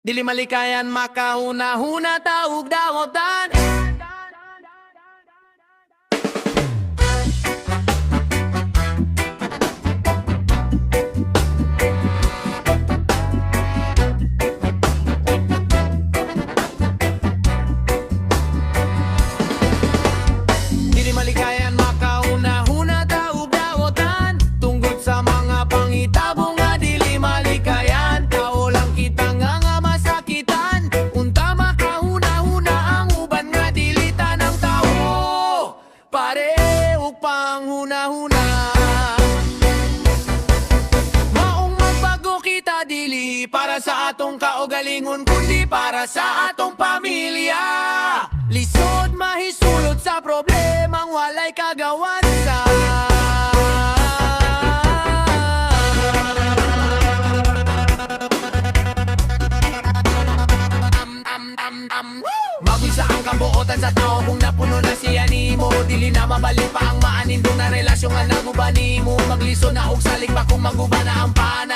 Dili malikayan makahuna-huna taog daotan. Dili malikayan makahuna-huna taog daotan. Tungod sa mga panghitabo nga dili malikayan, tao lang kita nga masakitan. Unta makahuna-huna ang uban nga dili tanang tao. Pareho pang huna-huna. Maong magbago kita dili para sa atong kaugalingon, kundi para sa atong pamilya. Lisod mahisulot sa problemang walay kagawan sa Mabisa ang kabuotan sa tao kung napuno na siya nimo. Dili na mabalik pa ang maanindong na relasyon nga naguba nimo. Magliso na og salik pa kung maguba na ang pana.